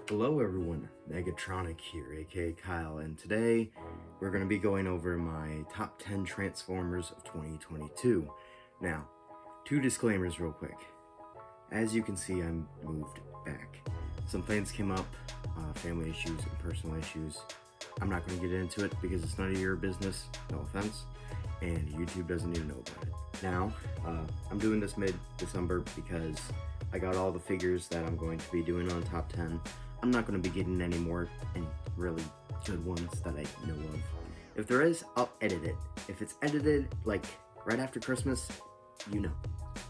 Hello everyone, Megatronic here, aka Kyle, and today we're going to be going over my top 10 Transformers of 2022. Now, two disclaimers real quick. As you can see, I'm moved back. Some things came up, family issues and personal issues. I'm not going to get into it because it's none of your business, no offense, and YouTube doesn't even know about it. Now, I'm doing this mid-December because I got all the figures that I'm going to be doing on top 10. I'm not going to be getting any really good ones that I know of. If there is, I'll edit it. If it's edited, like, right after Christmas, you know.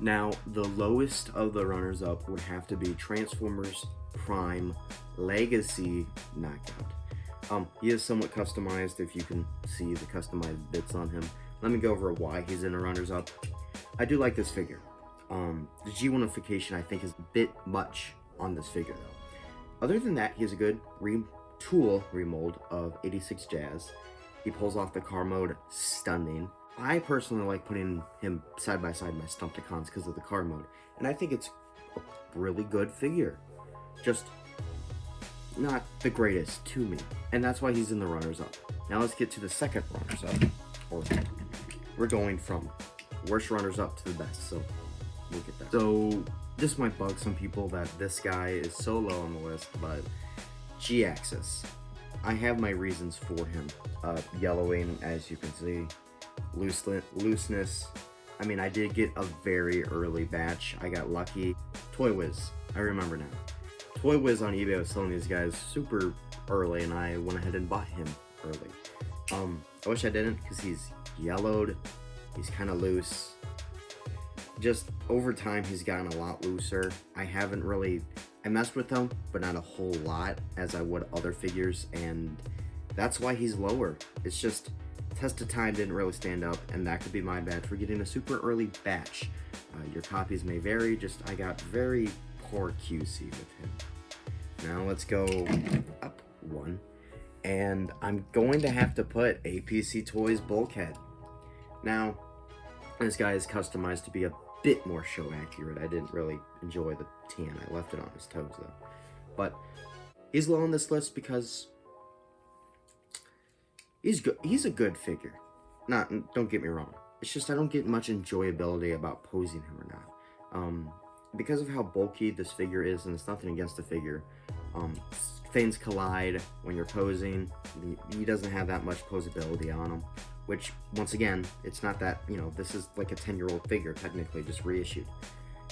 Now, the lowest of the runners-up would have to be Transformers Prime Legacy Knockout. He is somewhat customized, if you can see the customized bits on him. Let me go over why he's in the runners-up. I do like this figure. The G1ification, I think, is a bit much on this figure, though. Other than that, he has a good remold of 86 Jazz. He pulls off the car mode, stunning. I personally like putting him side by side my Stumpticons because of the car mode, and I think it's a really good figure. Just not the greatest to me, and that's why he's in the runners-up. Now let's get to the second runners-up. Or we're going from worst runners-up to the best, so we'll get there. So this might bug some people that this guy is so low on the list, but G-Axis. I have my reasons for him. Yellowing, as you can see. Looseness. I mean, I did get a very early batch. I got lucky. Toy Wiz. I remember now. Toy Wiz on eBay was selling these guys super early, and I went ahead and bought him early. I wish I didn't, because he's yellowed. He's kind of loose. Just over time, he's gotten a lot looser. I messed with him, but not a whole lot as I would other figures, and that's why he's lower. It's just, test of time didn't really stand up, and that could be my bad for getting a super early batch. Your copies may vary, just I got very poor QC with him. Now let's go up one, and I'm going to have to put APC Toys Bulkhead. Now, this guy is customized to be a bit more show accurate. I didn't really enjoy the tan. I left it on his toes though. But he's low on this list because he's good. He's a good figure. Don't get me wrong. It's just I don't get much enjoyability about posing him or not. Because of how bulky this figure is, and it's nothing against the figure. Things collide when you're posing. He doesn't have that much posability on him. Which, once again, it's not that, this is like a 10-year-old figure, technically, just reissued.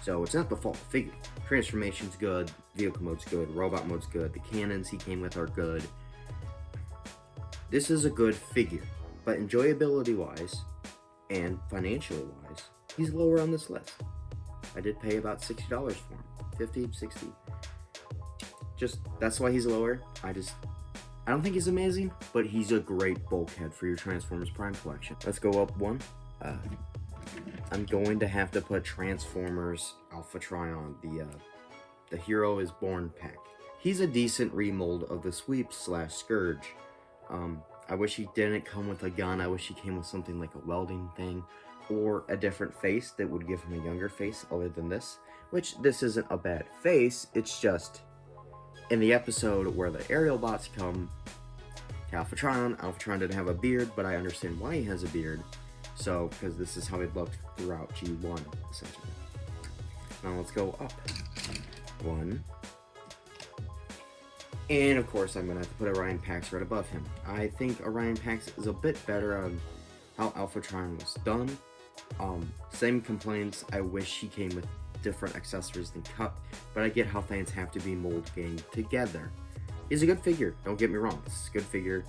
So, it's not the fault of the figure. Transformation's good, vehicle mode's good, robot mode's good, the cannons he came with are good. This is a good figure, but enjoyability-wise, and financially-wise, he's lower on this list. I did pay about $60 for him. 50, 60. Just, that's why he's lower. I don't think he's amazing, but he's a great bulkhead for your Transformers Prime collection. Let's go up one. I'm going to have to put Transformers Alpha Trion, the Hero is Born pack. He's a decent remold of the Sweep/Scourge. I wish he didn't come with a gun. I wish he came with something like a welding thing, or a different face that would give him a younger face other than this. Which, this isn't a bad face, it's just in the episode where the aerial bots come to Alphatron didn't have a beard, but I understand why he has a beard. So, because this is how he looked throughout G1, essentially. Now let's go up one. And of course, I'm going to have to put Orion Pax right above him. I think Orion Pax is a bit better on how Alphatron was done. Same complaints, I wish he came with different accessories than cut, but I get how fans have to be mold gang together. He's a good figure, don't get me wrong, this is a good figure.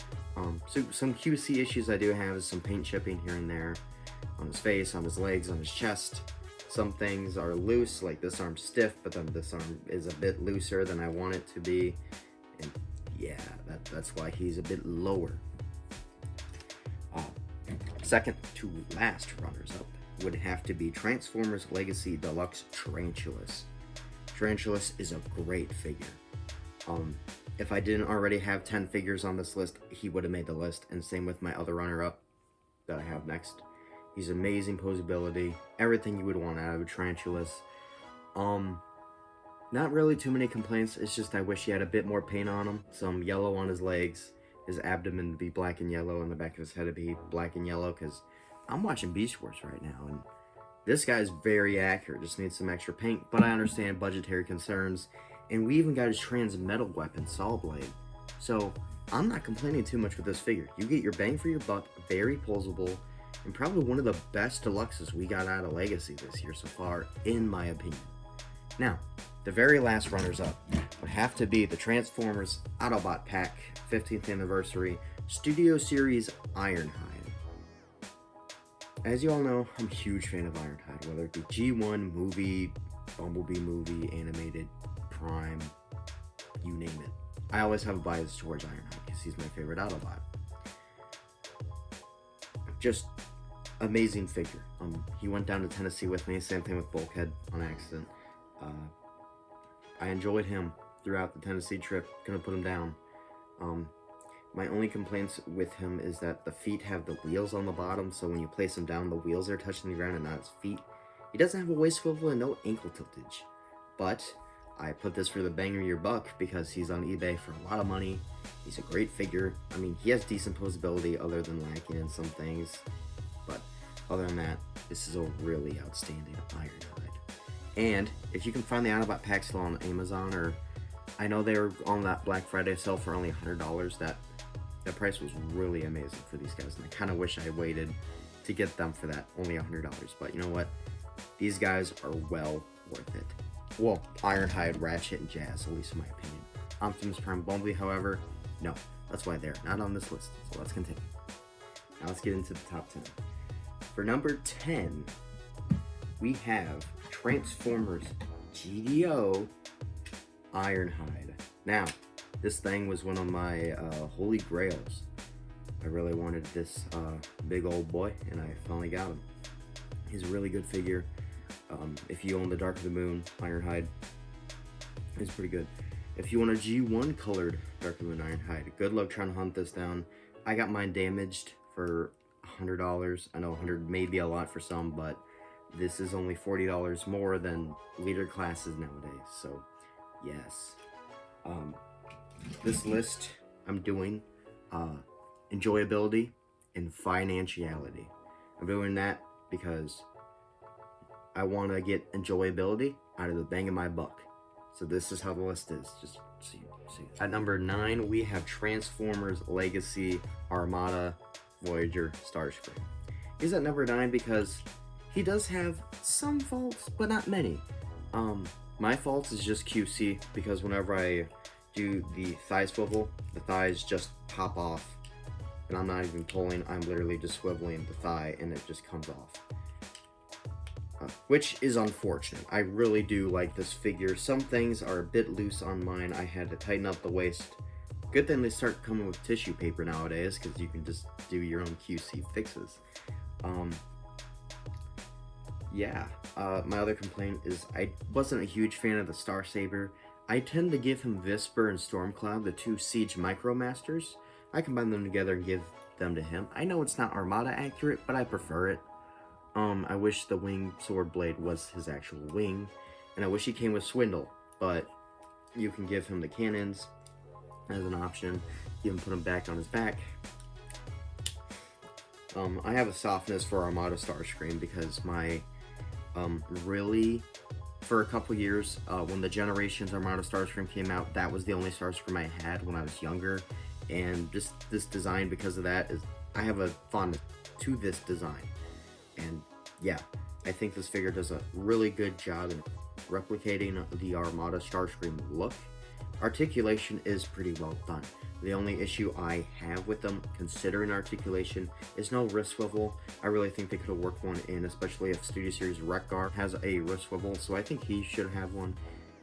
So some QC issues I do have is some paint chipping here and there on his face, on his legs, on his chest. Some things are loose, like this arm's stiff, but then this arm is a bit looser than I want it to be. And yeah, that's why he's a bit lower. Second to last runners-up would have to be Transformers Legacy Deluxe Tarantulas. Tarantulas is a great figure. If I didn't already have 10 figures on this list, he would have made the list, and same with my other runner-up that I have next. He's amazing posability, everything you would want out of a Tarantulas. Not really too many complaints, it's just I wish he had a bit more paint on him, some yellow on his legs, his abdomen to be black and yellow, and the back of his head to be black and yellow, because I'm watching Beast Wars right now, and this guy's very accurate, just needs some extra paint, but I understand budgetary concerns, and we even got his trans-metal weapon, Saw Blade, so I'm not complaining too much with this figure. You get your bang for your buck, very posable, and probably one of the best deluxes we got out of Legacy this year so far, in my opinion. Now, the very last runners-up would have to be the Transformers Autobot Pack 15th Anniversary Studio Series Ironhide. As you all know, I'm a huge fan of Ironhide, whether it be G1, movie, Bumblebee movie, animated, Prime, you name it. I always have a bias towards Ironhide because he's my favorite Autobot. Just amazing figure. He went down to Tennessee with me, same thing with Bulkhead on accident. I enjoyed him throughout the Tennessee trip, gonna put him down. My only complaints with him is that the feet have the wheels on the bottom, so when you place him down, the wheels are touching the ground and not his feet. He doesn't have a waist swivel and no ankle tiltage, but I put this for the bang of your buck because he's on eBay for a lot of money. He's a great figure. I mean, he has decent posability other than lacking in some things, but other than that, this is a really outstanding Ironhide. And if you can find the Autobot pack still on Amazon, or I know they were on that Black Friday sale for only $100, that price was really amazing for these guys, and I kind of wish I waited to get them for that, only $100. But you know what? These guys are well worth it. Well, Ironhide, Ratchet, and Jazz, at least in my opinion. Optimus Prime, Bumblebee, however, no. That's why they're not on this list. So let's continue. Now let's get into the top 10. For number 10, we have Transformers GDO Ironhide. Now, this thing was one of my holy grails. I really wanted this big old boy, and I finally got him. He's a really good figure. If you own the Dark of the Moon Ironhide, it's pretty good. If you want a G1 colored Dark of the Moon Ironhide, good luck trying to hunt this down. I got mine damaged for $100. I know 100 may be a lot for some, but this is only $40 more than leader classes nowadays, so yes. This list I'm doing enjoyability and financiality. I'm doing that because I want to get enjoyability out of the bang of my buck. So this is how the list is, just see. At number 9, we have Transformers Legacy Armada Voyager Starscream. He's at number 9 because he does have some faults, but not many. My faults is just QC, because whenever I do the thigh swivel, the thighs just pop off, and I'm not even pulling, I'm literally just swiveling the thigh and it just comes off. Which is unfortunate. I really do like this figure. Some things are a bit loose on mine. I had to tighten up the waist. Good thing they start coming with tissue paper nowadays, because you can just do your own QC fixes. My other complaint is I wasn't a huge fan of the Star Saber. I tend to give him Visper and Stormcloud, the two Siege Micromasters. I combine them together and give them to him. I know it's not Armada accurate, but I prefer it. I wish the wing sword blade was his actual wing, and I wish he came with Swindle, but you can give him the cannons as an option, even put him back on his back. I have a softness for Armada Starscream because my, really, for a couple years, when the Generations Armada Starscream came out, that was the only Starscream I had when I was younger, and just this design, because of that, I have a fondness to this design. And yeah, I think this figure does a really good job in replicating the Armada Starscream look. Articulation is pretty well done. The only issue I have with them, considering articulation, is no wrist swivel. I really think they could have worked one in, especially if Studio Series Wreck-Gar has a wrist swivel, so I think he should have one.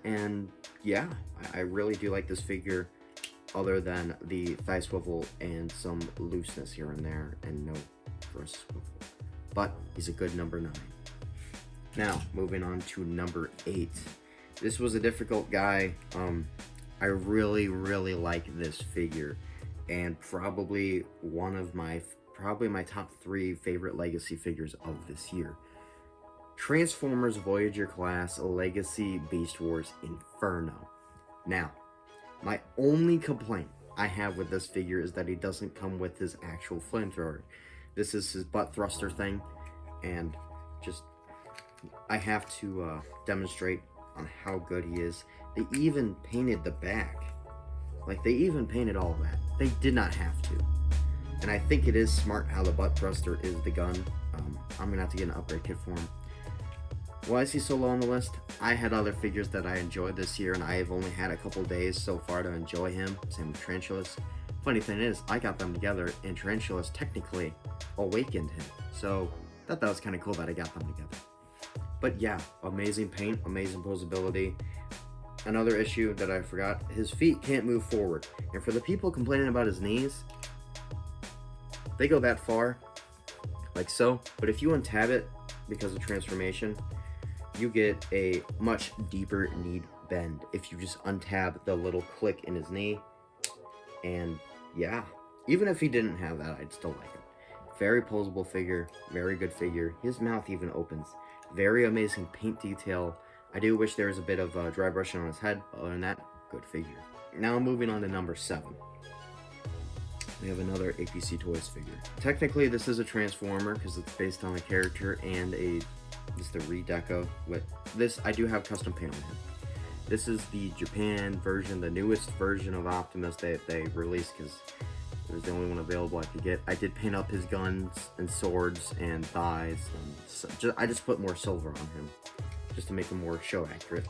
And yeah, I really do like this figure, other than the thigh swivel and some looseness here and there, and no wrist swivel. But he's a good number 9. Now, moving on to number 8. This was a difficult guy. I really like this figure, and probably one of my, my top 3 favorite Legacy figures of this year. Transformers Voyager Class Legacy Beast Wars Inferno. Now, my only complaint I have with this figure is that he doesn't come with his actual flamethrower. This is his butt thruster thing, and just, I have to demonstrate on how good he is. They even painted the back. Like, they even painted all of that. They did not have to. And I think it is smart how the butt thruster is the gun. I'm going to have to get an upgrade kit for him. Why is he so low on the list? I had other figures that I enjoyed this year, and I have only had a couple days so far to enjoy him. Same with Tarantulas. Funny thing is, I got them together, and Tarantulas technically awakened him. So, I thought that was kind of cool that I got them together. But yeah, amazing paint, amazing posability. Another issue that I forgot, his feet can't move forward. And for the people complaining about his knees, they go that far, like so. But if you untab it, because of transformation, you get a much deeper knee bend if you just untab the little click in his knee. And yeah, even if he didn't have that, I'd still like it. Very posable figure, very good figure. His mouth even opens. Very amazing paint detail. I do wish there was a bit of dry brushing on his head. Other than that, good figure. Now moving on to number 7. We have another APC Toys figure. Technically, this is a Transformer because it's based on a character and just a redeco. With this, I do have custom paint on him. This is the Japan version, the newest version of Optimus that they released because it was the only one available I could get. I did paint up his guns and swords and thighs. And I just put more silver on him just to make him more show accurate.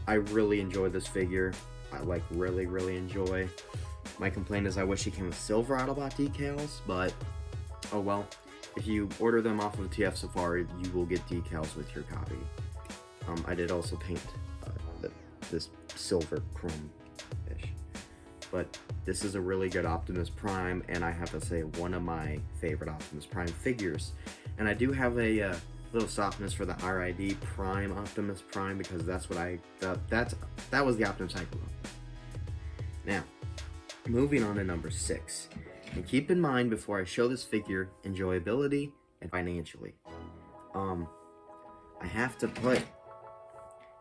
I really enjoy this figure. I like really enjoy. My complaint is I wish he came with silver Autobot decals, but oh well. If you order them off of TF Safari, you will get decals with your copy. I did also paint this silver chrome-ish. But this is a really good Optimus Prime, and I have to say, one of my favorite Optimus Prime figures. And I do have a little softness for the RID Prime Optimus Prime, because that's what that was the Optimus I grew up with. Now, moving on to number 6. And keep in mind, before I show this figure, enjoyability and financially. I have to put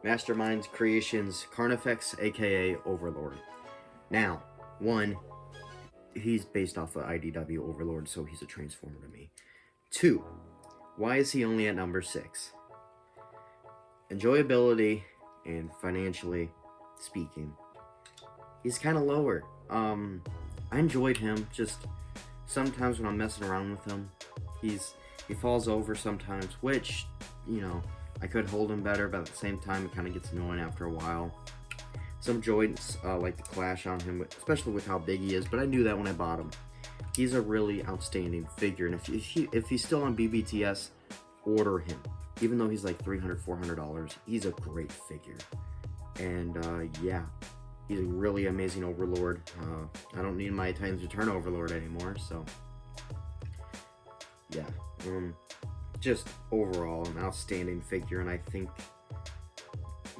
Masterminds Creations Carnifex, aka Overlord. Now, 1, he's based off of IDW Overlord, so he's a Transformer to me. 2, why is he only at number 6? Enjoyability and financially speaking, he's kind of lower. I enjoyed him, just sometimes when I'm messing around with him, he falls over sometimes, which, you know, I could hold him better, but at the same time, it kind of gets annoying after a while. Some joints like to clash on him, especially with how big he is, but I knew that when I bought him. He's a really outstanding figure, and if he's still on BBTS, order him. Even though he's like $300, $400, he's a great figure. And yeah, he's a really amazing Overlord. I don't need my Titans Return Overlord anymore, so yeah. Just overall an outstanding figure, and I think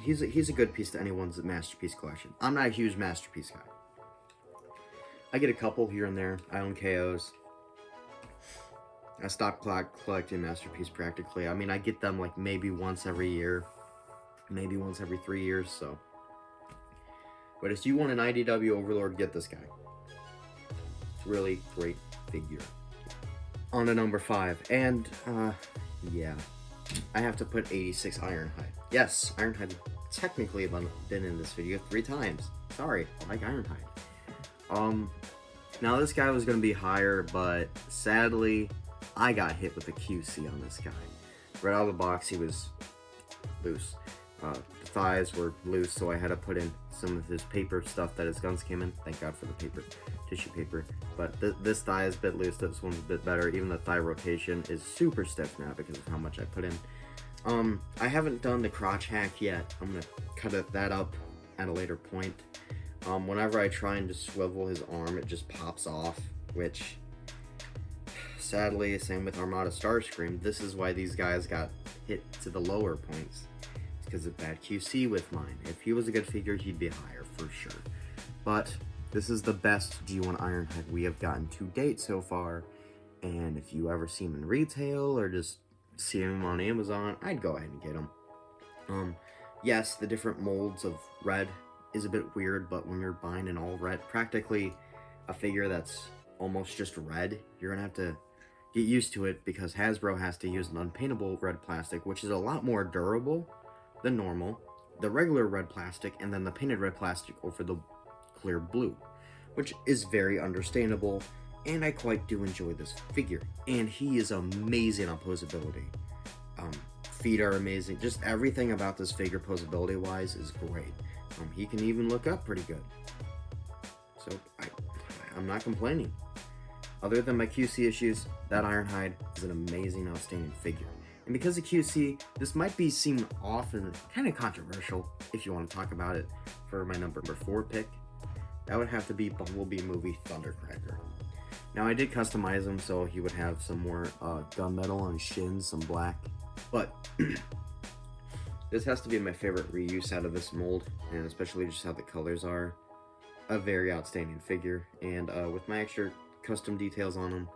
he's a good piece to anyone's Masterpiece collection. I'm not a huge Masterpiece guy. I get a couple here and there. I own KOs. I stopped collecting Masterpiece practically. I mean, I get them like maybe once every year, maybe once every 3 years, so. But if you want an IDW Overlord, get this guy. It's a really great figure. On to number 5, and yeah, I have to put 86 Ironhide. Yes, Ironhide technically been in this video 3 times. Sorry, I like Ironhide. Now this guy was going to be higher, but sadly, I got hit with a QC on this guy. Right out of the box, he was loose. The thighs were loose, so I had to put in some of his paper stuff that his guns came in. Thank God for the paper, tissue paper. But this thigh is a bit loose, this one's a bit better. Even the thigh rotation is super stiff now because of how much I put in. I haven't done the crotch hack yet. I'm going to cut that up at a later point. Whenever I try and just swivel his arm, it just pops off, which, sadly, same with Armada Starscream. This is why these guys got hit to the lower points. It's because of bad QC with mine. If he was a good figure, he'd be higher for sure. But this is the best G1 Ironhide we have gotten to date so far. And if you ever see him in retail or just see him on Amazon, I'd go ahead and get him. Yes, the different molds of red is a bit weird, but when you're buying an all red, practically a figure that's almost just red, you're gonna have to get used to it because Hasbro has to use an unpaintable red plastic, which is a lot more durable than normal, the regular red plastic, and then the painted red plastic over the clear blue, which is very understandable, and I quite do enjoy this figure. And he is amazing on posability. Feet are amazing. Just everything about this figure posability wise is great. He can even look up pretty good. So I'm not complaining. Other than my QC issues, that Ironhide is an amazing, outstanding figure. And because of QC, this might seem off and kind of controversial if you want to talk about it for my number 4 pick. That would have to be Bumblebee movie Thundercracker. Now I did customize him so he would have some more gunmetal on his shins, some black. But this has to be my favorite reuse out of this mold, and especially just how the colors are. A very outstanding figure, and with my extra custom details on him,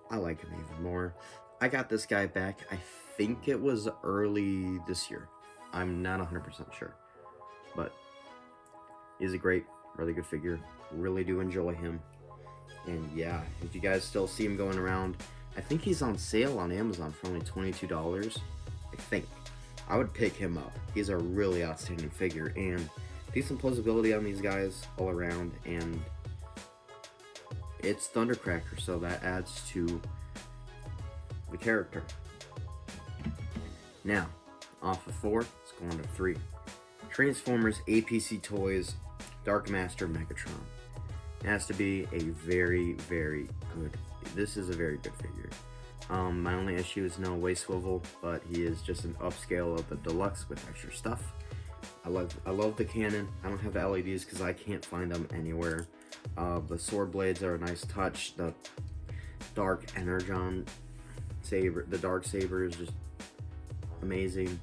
I like him even more. I got this guy back, I think it was early this year. I'm not 100% sure. But he's a great, really good figure. Really do enjoy him. And yeah, if you guys still see him going around, I think he's on sale on Amazon for only $22. I think. I would pick him up. He's a really outstanding figure, and decent posability on these guys all around, and it's Thundercracker, so that adds to the character. Now, off of 4, let's go on to 3. Transformers APC Toys Dark Master Megatron. It has to be a very, very good. This is a very good figure. My only issue is no waist swivel, but he is just an upscale of the deluxe with extra stuff. I love the cannon. I don't have the LEDs because I can't find them anywhere. The sword blades are a nice touch. The dark energon saber, the dark saber is just amazing.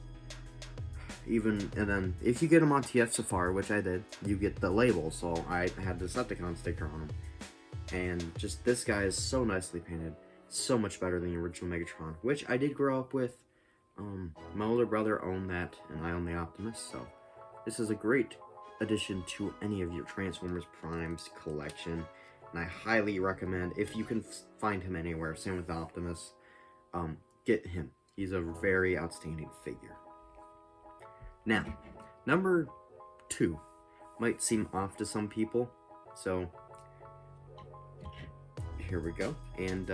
And then if you get them on TF Safari, which I did, you get the label. So I had the Decepticon sticker on them, and just this guy is so nicely painted. So much better than the original Megatron, which I did grow up with. My older brother owned that, and I own the Optimus, so this is a great addition to any of your Transformers Primes collection, and I highly recommend, if you can find him anywhere, same with the Optimus, get him. He's a very outstanding figure. Now, number 2 might seem off to some people, so here we go. And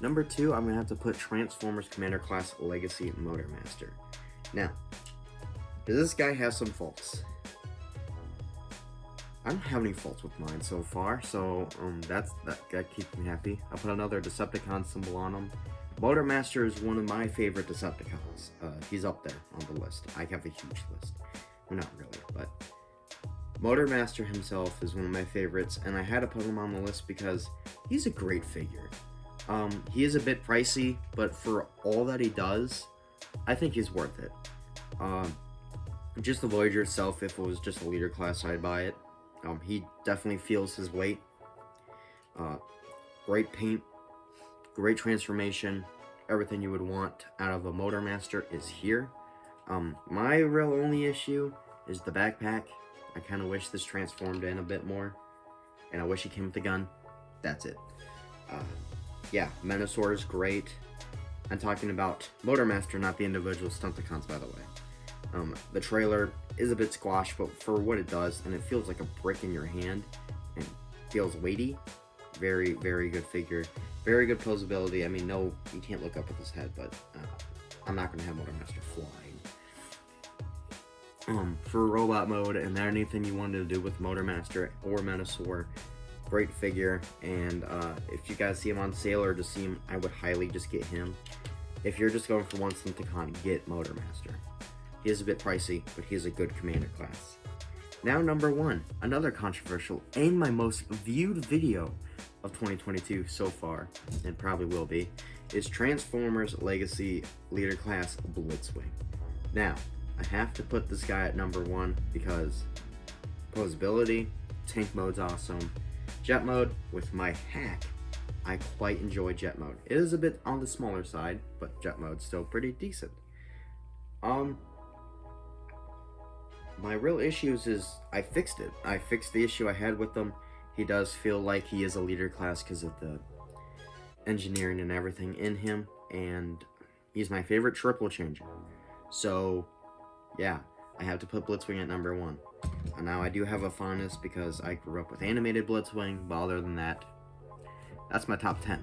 number 2, I'm going to have to put Transformers Commander Class Legacy Motormaster. Now, does this guy have some faults? I don't have any faults with mine so far, so that keeps me happy. I put another Decepticon symbol on him. Motormaster is one of my favorite Decepticons. He's up there on the list. I have a huge list. Well, not really, but Motormaster himself is one of my favorites, and I had to put him on the list because he's a great figure. He is a bit pricey, but for all that he does, I think he's worth it. Just the Voyager itself, if it was just a leader class, I'd buy it. He definitely feels his weight. Great paint, great transformation, everything you would want out of a Motormaster is here. My real only issue is the backpack. I kind of wish this transformed in a bit more, and I wish he came with a gun. That's it. Yeah, Menasor is great. I'm talking about Motormaster, not the individual Stunticons, by the way. The trailer is a bit squashed, but for what it does, and it feels like a brick in your hand, and feels weighty. Very, very good figure. Very good posability. I mean, no, you can't look up with his head, but I'm not going to have Motormaster flying. For robot mode and anything you wanted to do with Motormaster or Menasor, great figure. And if you guys see him on sale or just see him, I would highly just get him. If you're just going for one Stunticon, get Motormaster. He is a bit pricey, but he is a good commander class. Now number 1, another controversial and my most viewed video of 2022 so far, and probably will be, is Transformers Legacy Leader Class Blitzwing. Now, I have to put this guy at number 1 because posability, tank mode's awesome, jet mode with my hack I quite enjoy jet mode. It is a bit on the smaller side, but jet mode's still pretty decent. My real issues is I fixed it. I fixed the issue I had with him. He does feel like he is a leader class because of the engineering and everything in him, and he's my favorite triple changer. So yeah, I have to put Blitzwing at number 1. And now I do have a fondness because I grew up with animated Blitzwing, but other than that, that's my top 10.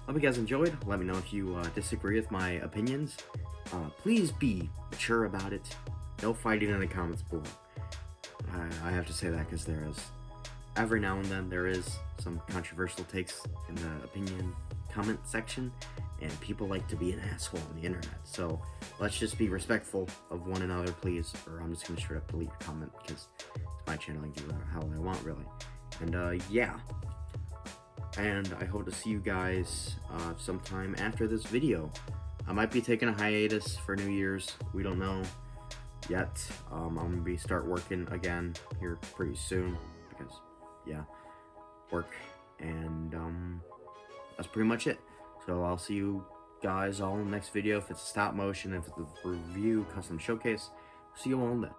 Hope you guys enjoyed. Let me know if you disagree with my opinions. Please be mature about it. No fighting in the comments below. I have to say that because there is, every now and then, there is some controversial takes in the opinion comment section, and people like to be an asshole on the internet. So let's just be respectful of one another, please, or I'm just going to straight up delete your comment because it's my channel. I can do how I want, really. And yeah. And I hope to see you guys sometime after this video. I might be taking a hiatus for New Year's. We don't know yet. I'm going to start working again here pretty soon because, yeah, work. And that's pretty much it. So I'll see you guys all in the next video. If it's a stop motion, if it's a review, custom showcase, see you all in that.